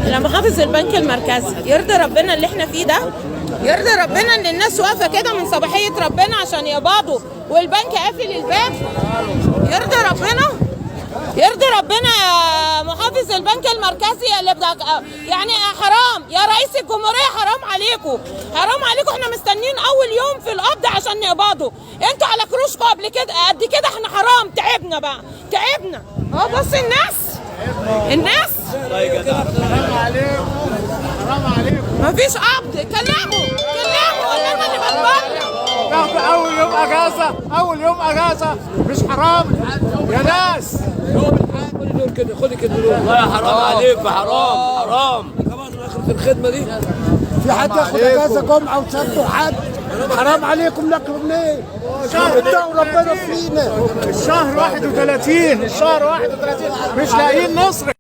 لمحافظ البنك المركزي، يرضي ربنا اللي احنا فيه ده؟ يرضي ربنا ان الناس واقفه كده من صباحيه ربنا عشان يقبضوا والبنك قافل الباب؟ يرضي ربنا؟ يرضي ربنا يا محافظ البنك المركزي اللي يعني حرام يا رئيس الجمهوريه، حرام عليكم، حرام عليكم. احنا مستنيين اول يوم في القبض عشان نقبضوا، انتوا على كروشكم قبل كده قد كده، احنا حرام، تعبنا بقى، تعبنا. اهو بص الناس حرام عليكم، حرام عليكم. مفيش قبض. كلموا ولا انا اللي بتبرر؟ تاخدوا اول يوم اجازه مش حرام يا ناس؟ كده خدي كده والله حرام عليكم، حرام كمان اخرة الخدمه دي. في حد ياخد اجازه جمعه وسبت وحد؟ حرام عليكم، ناكل منين؟ اتقوا ربنا فينا. الشهر 31 مش لاقيين نصرف.